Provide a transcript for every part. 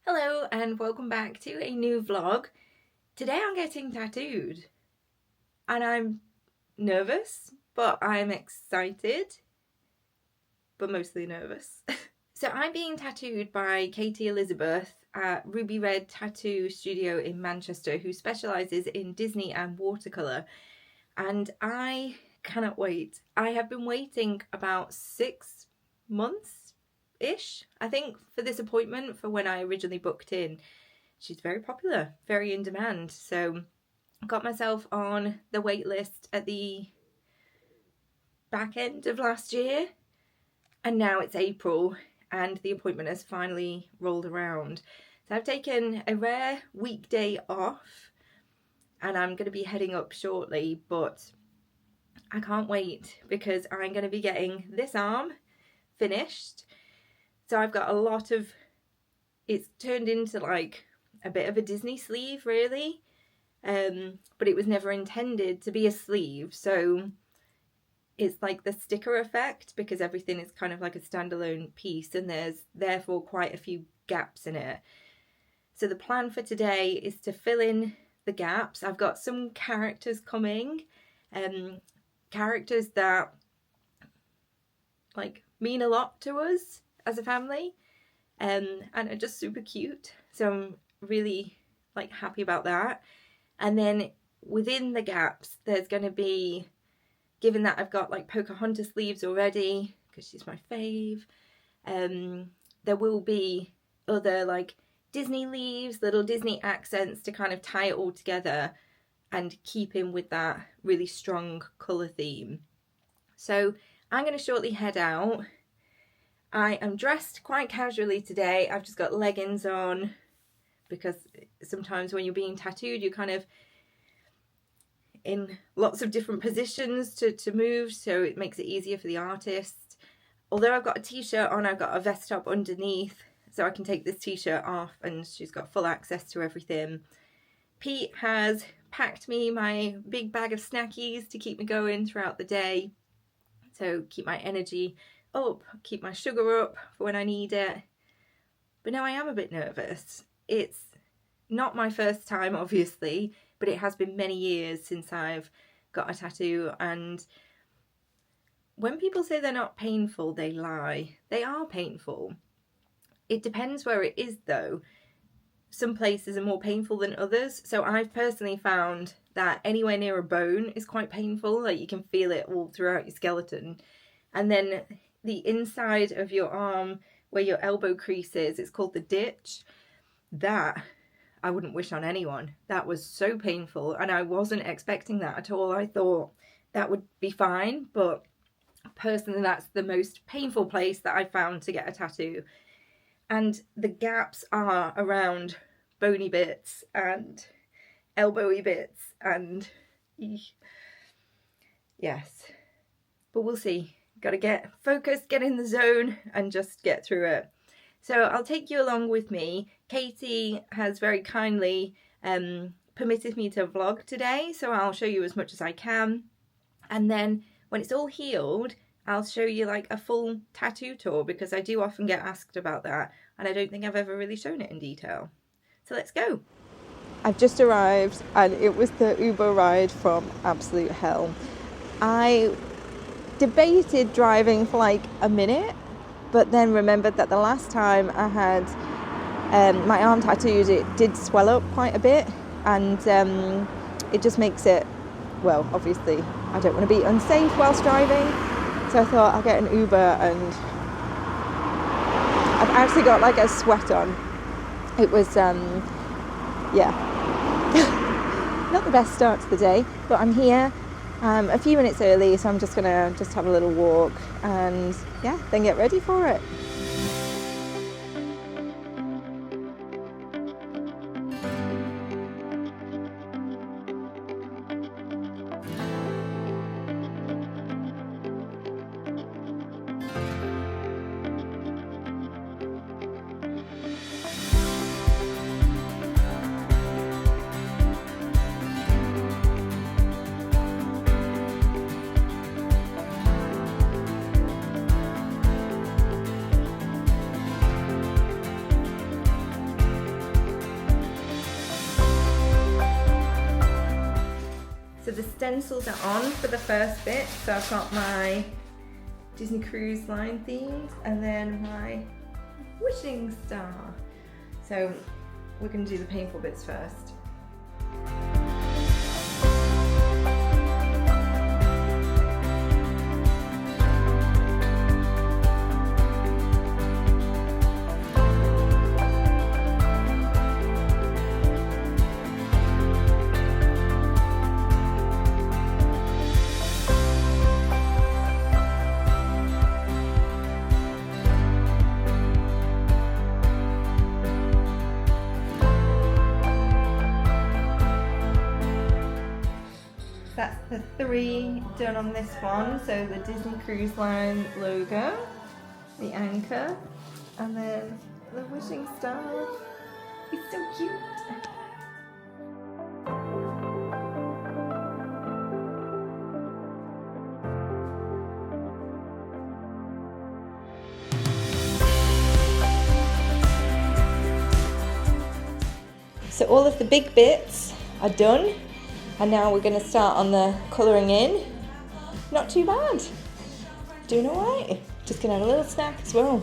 Hello and welcome back to a new vlog. Today I'm getting tattooed and I'm nervous, but I'm excited, but mostly nervous. So I'm being tattooed by Katie Elizabeth at Ruby Red Tattoo Studio in Manchester, who specialises in Disney and watercolour, and I cannot wait. I have been waiting about 6 months-ish, I think, for this appointment for when I originally booked in. She's very popular, very in demand, so I got myself on the wait list at the back end of last year, and now it's April and the appointment has finally rolled around. So I've taken a rare weekday off and I'm going to be heading up shortly, but I can't wait because I'm going to be getting this arm finished. So I've got a lot of, it's turned into like a bit of a Disney sleeve really, but it was never intended to be a sleeve, so it's like the sticker effect because everything is kind of like a standalone piece and there's therefore quite a few gaps in it. So the plan for today is to fill in the gaps. I've got some characters coming, characters that like mean a lot to us as a family, and are just super cute, so I'm really like happy about that. And then within the gaps there's going to be, given that I've got like Pocahontas sleeves already because she's my fave, there will be other like Disney leaves, little Disney accents to kind of tie it all together and keep in with that really strong colour theme. So I'm going to shortly head out. I am dressed quite casually today. I've just got leggings on because sometimes when you're being tattooed you're kind of in lots of different positions to move, so it makes it easier for the artist. Although I've got a t-shirt on, I've got a vest top underneath so I can take this t-shirt off and she's got full access to everything. Pete has packed me my big bag of snackies to keep me going throughout the day, so keep my energy up, keep my sugar up for when I need it. But no, I am a bit nervous. It's not my first time obviously, but it has been many years since I've got a tattoo, and when people say they're not painful, they lie. They are painful. It depends where it is though. Some places are more painful than others, so I've personally found that anywhere near a bone is quite painful, like you can feel it all throughout your skeleton. And then the inside of your arm where your elbow crease is, it's called the ditch, that I wouldn't wish on anyone. That was so painful and I wasn't expecting that at all. I thought that would be fine, but personally that's the most painful place that I found to get a tattoo. And the gaps are around bony bits and elbowy bits and yes, but we'll see. Got to get focused, get in the zone and just get through it. So I'll take you along with me. Katie has very kindly permitted me to vlog today, so I'll show you as much as I can. And then when it's all healed, I'll show you like a full tattoo tour because I do often get asked about that and I don't think I've ever really shown it in detail. So let's go. I've just arrived and it was the Uber ride from absolute hell. I debated driving for like a minute, but then remembered that the last time I had my arm tattooed, it did swell up quite a bit, and it just makes it, well, obviously I don't want to be unsafe whilst driving, so I thought I'll get an Uber. And I've actually got like a sweat on. It was yeah, not the best start to the day, but I'm here a few minutes early, so I'm just gonna have a little walk and yeah, then get ready for it. stencils are on for the first bit. So I've got my Disney Cruise Line themed and then my wishing star. So we're going to do the painful bits first. That's the 3 done on this one. So the Disney Cruise Line logo, the anchor, and then the wishing star. It's so cute. So all of the big bits are done. And now we're going to start on the colouring in. Not too bad. Doing alright. Just going to have a little snack as well.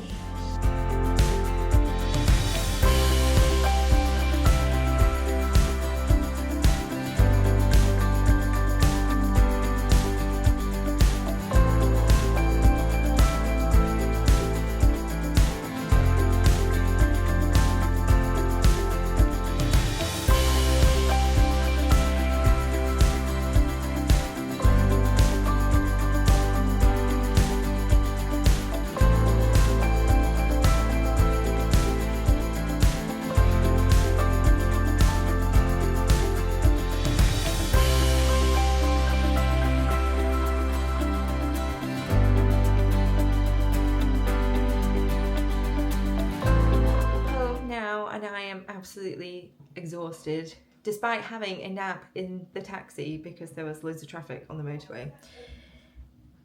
Absolutely exhausted despite having a nap in the taxi because there was loads of traffic on the motorway.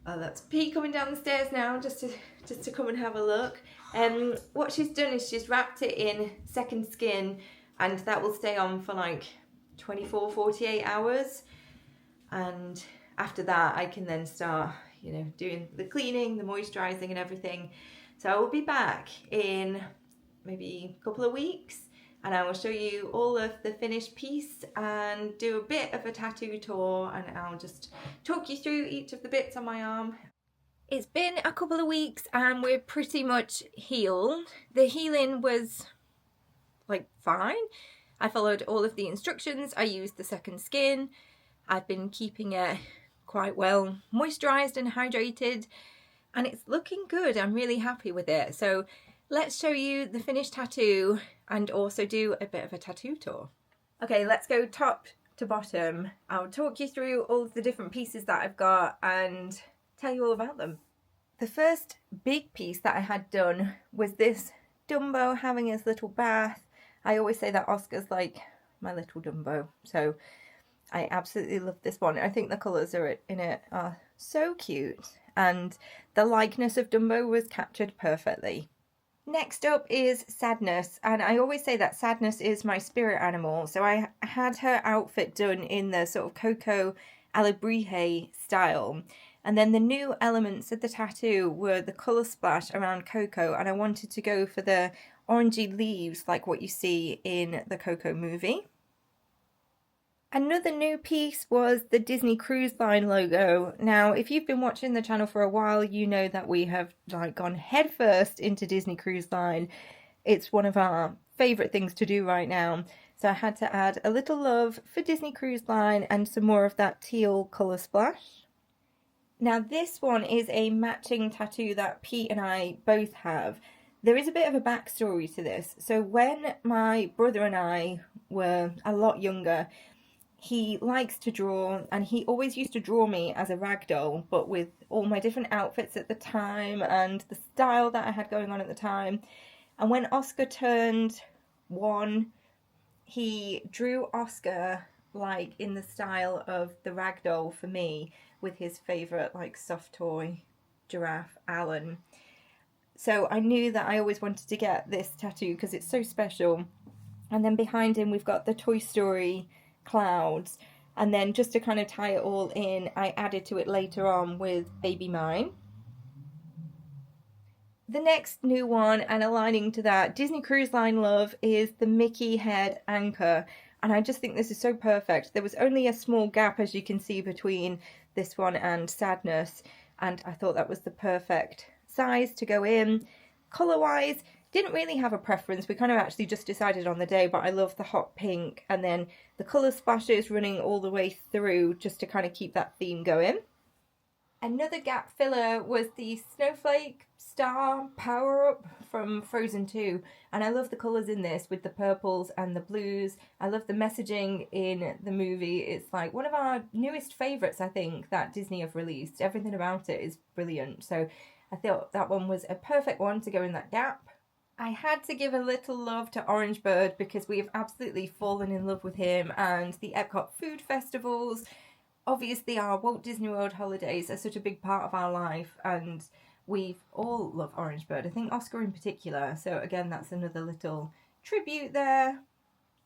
That's Pete coming down the stairs now just to come and have a look. What she's done is she's wrapped it in second skin and that will stay on for like 24-48 hours, and after that I can then start, you know, doing the cleaning, the moisturizing and everything. So I will be back in maybe a couple of weeks and I will show you all of the finished piece and do a bit of a tattoo tour, and I'll just talk you through each of the bits on my arm. It's been a couple of weeks and we're pretty much healed. The healing was like fine. I followed all of the instructions. I used the second skin. I've been keeping it quite well moisturized and hydrated and it's looking good. I'm really happy with it. So let's show you the finished tattoo and also do a bit of a tattoo tour. Okay, let's go top to bottom. I'll talk you through all of the different pieces that I've got and tell you all about them. The first big piece that I had done was this Dumbo having his little bath. I always say that Oscar's like my little Dumbo, so I absolutely love this one. I think the colours in it are so cute and the likeness of Dumbo was captured perfectly. Next up is Sadness, and I always say that Sadness is my spirit animal, so I had her outfit done in the sort of Coco Alebrije style, and then the new elements of the tattoo were the colour splash around Coco, and I wanted to go for the orangey leaves like what you see in the Coco movie. Another new piece was the Disney Cruise Line logo. Now, if you've been watching the channel for a while, you know that we have like gone headfirst into Disney Cruise Line. It's one of our favourite things to do right now. So I had to add a little love for Disney Cruise Line and some more of that teal colour splash. Now this one is a matching tattoo that Pete and I both have. There is a bit of a backstory to this. So when my brother and I were a lot younger, he likes to draw, and he always used to draw me as a ragdoll, but with all my different outfits at the time and the style that I had going on at the time. And when Oscar turned 1, he drew Oscar like in the style of the ragdoll for me, with his favourite like soft toy giraffe, Alan. So I knew that I always wanted to get this tattoo because it's so special. And then behind him we've got the Toy Story clouds, And then just to kind of tie it all in, I added to it later on with Baby Mine. The next new one, and aligning to that Disney Cruise Line love, is the Mickey head anchor. And I just think this is so perfect. There was only a small gap, as you can see, between this one and Sadness. And I thought that was the perfect size to go in. Colour-wise, didn't really have a preference. We kind of actually just decided on the day, but I love the hot pink. And then the colour splashes running all the way through just to kind of keep that theme going. Another gap filler was the Snowflake Star Power-Up from Frozen 2. And I love the colours in this with the purples and the blues. I love the messaging in the movie. It's like one of our newest favourites, I think, that Disney have released. Everything about it is brilliant. So I thought that one was a perfect one to go in that gap. I had to give a little love to Orange Bird because we have absolutely fallen in love with him, and the Epcot food festivals. Obviously, our Walt Disney World holidays are such a big part of our life, and we all love Orange Bird. I think Oscar in particular. So again, that's another little tribute there.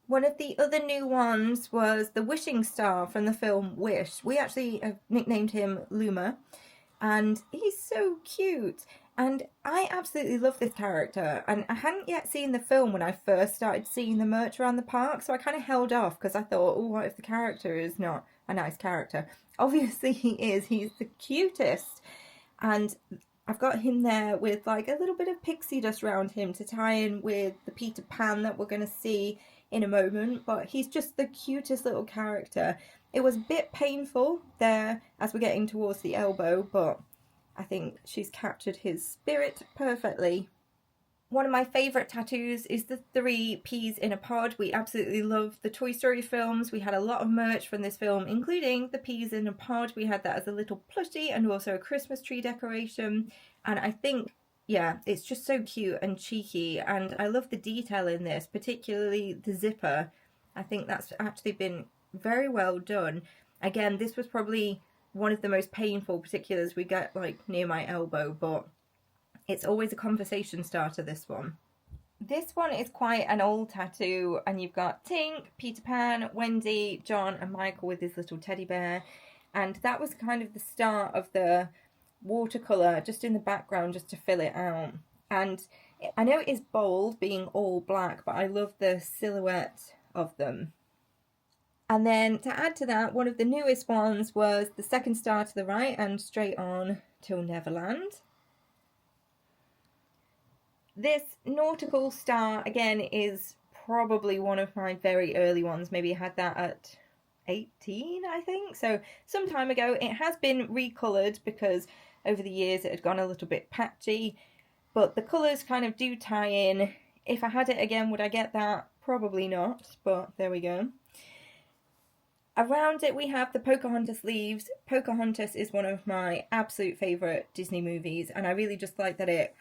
One of the other new ones was the Wishing Star from the film Wish. We actually have nicknamed him Luma, and he's so cute. And I absolutely love this character, and I hadn't yet seen the film when I first started seeing the merch around the park, so I kind of held off because I thought, oh, what if the character is not a nice character? Obviously he is. He's the cutest, and I've got him there with like a little bit of pixie dust around him to tie in with the Peter Pan that we're going to see in a moment, but he's just the cutest little character. It was a bit painful there as we're getting towards the elbow, but I think she's captured his spirit perfectly. One of my favourite tattoos is the 3 peas in a pod. We absolutely love the Toy Story films. We had a lot of merch from this film, including the peas in a pod. We had that as a little plushie and also a Christmas tree decoration. And I think, yeah, it's just so cute and cheeky. And I love the detail in this, particularly the zipper. I think that's actually been very well done. Again, this was probably one of the most painful particulars we get like near my elbow, but it's always a conversation starter, this one. This one is quite an old tattoo, and you've got Tink, Peter Pan, Wendy, John and Michael with his little teddy bear, and that was kind of the start of the watercolour just in the background just to fill it out. And I know it is bold being all black, but I love the silhouette of them. And then to add to that, one of the newest ones was the second star to the right and straight on till Neverland. This nautical star, again, is probably one of my very early ones. Maybe I had that at 18, I think. So some time ago. It has been recoloured because over the years it had gone a little bit patchy. But the colours kind of do tie in. If I had it again, would I get that? Probably not, but there we go. Around it we have the Pocahontas leaves. Pocahontas is one of my absolute favourite Disney movies, and I really just like that it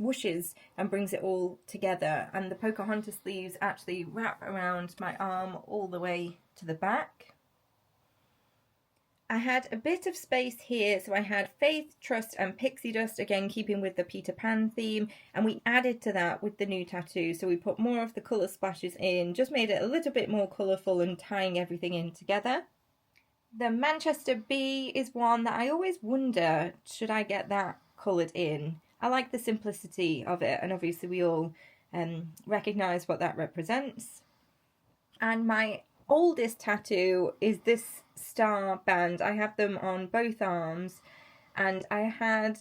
whooshes and brings it all together. And the Pocahontas leaves actually wrap around my arm all the way to the back. I had a bit of space here, so I had Faith, Trust and Pixie Dust, again keeping with the Peter Pan theme, and we added to that with the new tattoo, so we put more of the colour splashes in, just made it a little bit more colourful and tying everything in together. The Manchester Bee is one that I always wonder, should I get that coloured in? I like the simplicity of it, and obviously we all recognise what that represents. And my oldest tattoo is this star band. I have them on both arms, and I had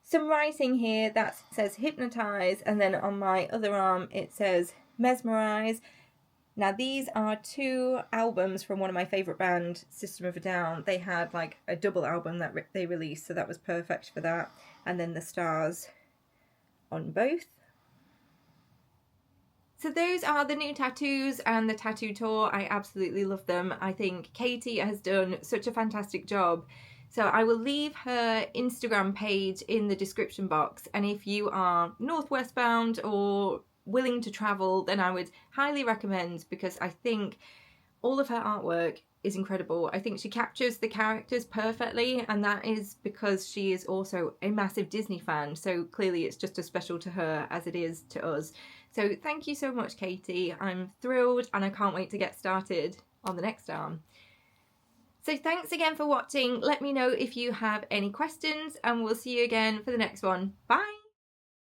some writing here that says hypnotize, and then on my other arm it says mesmerize. Now these are 2 albums from one of my favourite band, System of a Down. They had like a double album that they released, so that was perfect for that. And then the stars on both. So those are the new tattoos and the tattoo tour. I absolutely love them. I think Katie has done such a fantastic job. So I will leave her Instagram page in the description box. And if you are northwest bound or willing to travel, then I would highly recommend, because I think all of her artwork is incredible. I think she captures the characters perfectly, and that is because she is also a massive Disney fan. So clearly it's just as special to her as it is to us. So thank you so much, Katie. I'm thrilled and I can't wait to get started on the next arm. So thanks again for watching. Let me know if you have any questions and we'll see you again for the next one. Bye!